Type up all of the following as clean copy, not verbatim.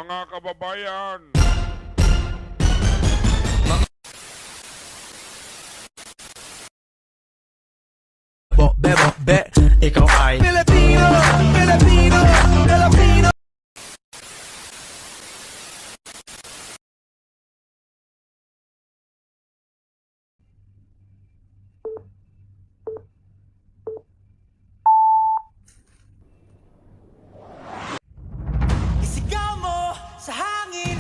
Mga kababayan, Bebo, be, ikaw ay Filipino, Filipino, Filipino. Isigaw mo sa hangin,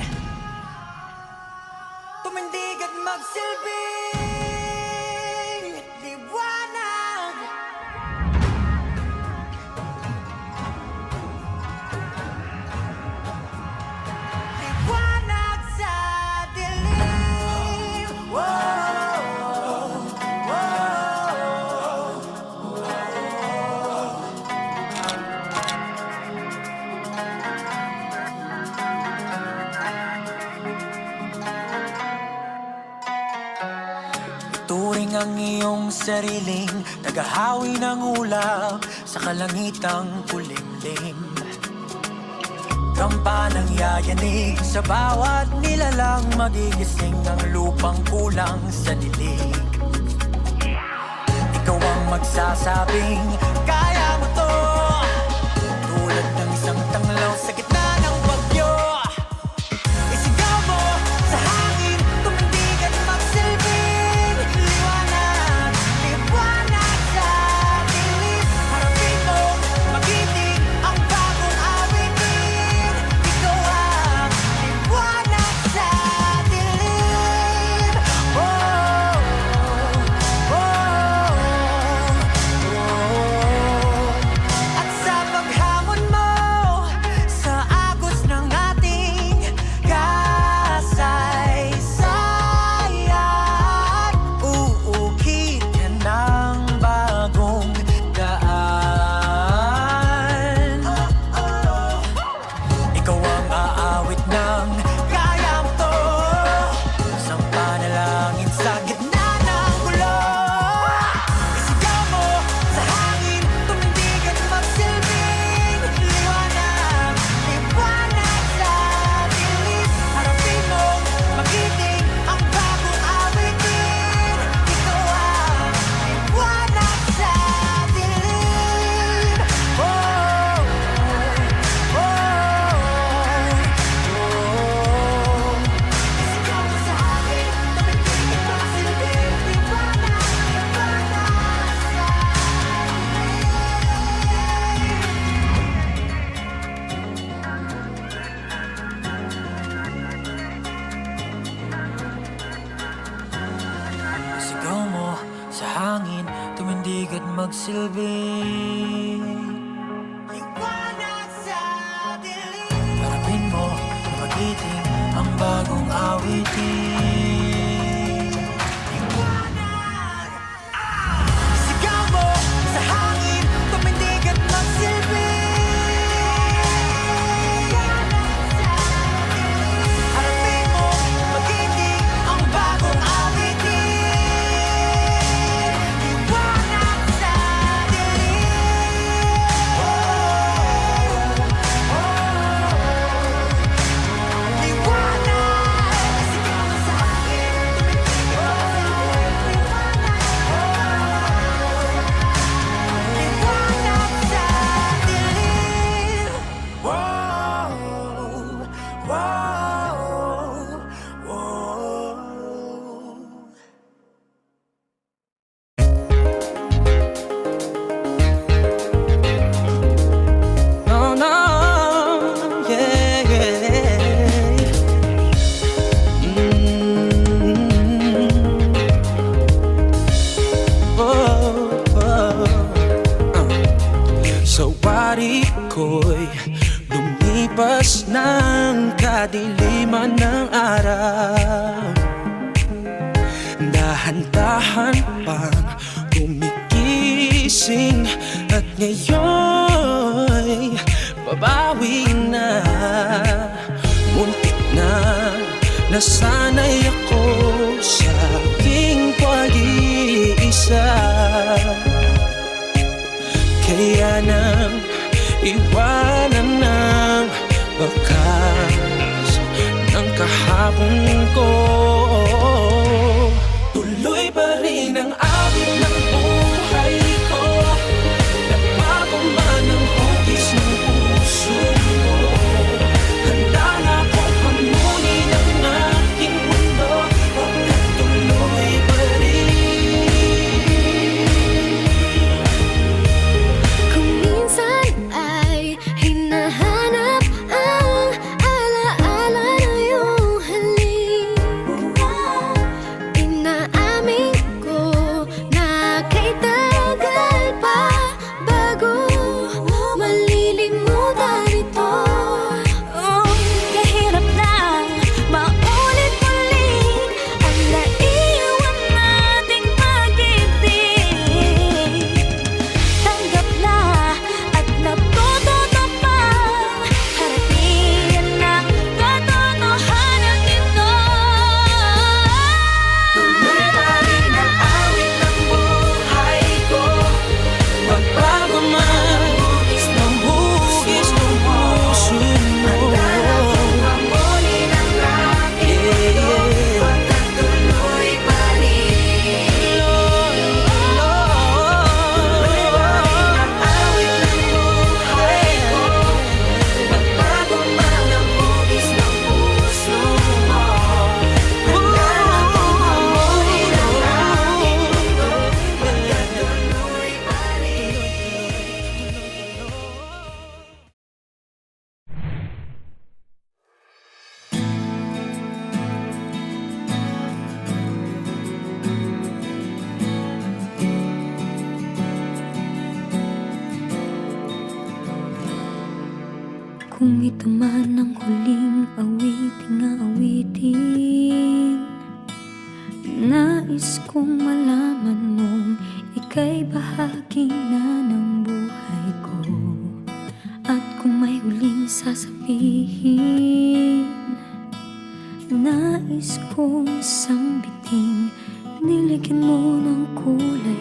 tumindig at magsilbing liwanag. Liwanag sa dilim. Whoa, whoa. Ituring ang iyong sariling tagahawi ng ulap sa kalangitang kulimlim. Kampanang yayanig sa bawat nilalang, magigising ang lupang kulang sa dilig. Ikaw ang magsasabing kaya mo to, tulad ng isang tanglaw sa gitna ng bagyo. Isigaw mo sa hangin, tumindig at magsilbing liwanag. Liwanag sa dilim, harapin mo, magiting ang bagong awitin. Ikaw ang liwanag sa dilim. Oh, oh, oh. At sa paghamon mo sa agos ng ating kasaysayan, uukit ka ng bagong daan. Ikaw ang aawit ng kaya mo to, isang panalangin sa gitna ng gulo. Isigaw mo sa hangin, tumindig at magsilbing liwanag. Liwanag sa dilim, harapin mo, magiting ang bagong awitin. Ikaw ang liwanag sa dilim. Oh, oh, oh. Isigaw mo sa hangin, tumindig at magsilbing liwanag. Sigaw mo sa hangin, tumindig at magsilbing liwanag sa dilim. Harapin mo, magiting ang bagong awitin. Liwanag. Sigaw mo sa hangin, tumindig at magsilbing liwanag sa dilim. Harapin mo, magiting ang bagong awitin. Liwanag sa dilim. Oh, oh. Liwanag. Sigaw mo sa hangin, tumindig at magsilbing liwanag sa dilim. Wow, wow, wow. No, no, yeah, yeah. Oh, oh. Sa wari ko'y lumipas ng kadiliman ng araw. Dahan-dahan pang gumigising, at ngayon'y babawi na. Muntik na nasanay ako sa aking pag-iisa. Kaya nang iwanan ng baka kahapon ko. Tuloy pa rin ang awit ng buhay ko. Nagbago man ang hugis ng puso mo. Handa na akong hamunin ang aking mundo. Pagkat tuloy pa rin. Kung minsan ay hinahanap ang alaala na iyong halik, inaamin ko na kay tagal pa bago malilimutan ito. Kahirap na maulit ulit ang naiwan nating pag-ibig. Tanggap na at natututo pa harapin ang katotohanan nito. Tuloy pa rin ang awit ng buhay ko. Magbago man ng hugis ng puso mo. Hamunin ang aking mundo, pagkat tuloy pa rin. Tuloy pa rin ang awit ng buhay ko. Magbago man ang hugis ng puso mo. Handa na akong hamunin ang aking mundo. Pagkat tuloy pa rin. Kung ito man ang huling awiting aawitin, nais kong malaman mong ika'y bahagi na ng buhay ko. At kung may huling sasabihin, nais kong sambiting, niligyan mo ng kulay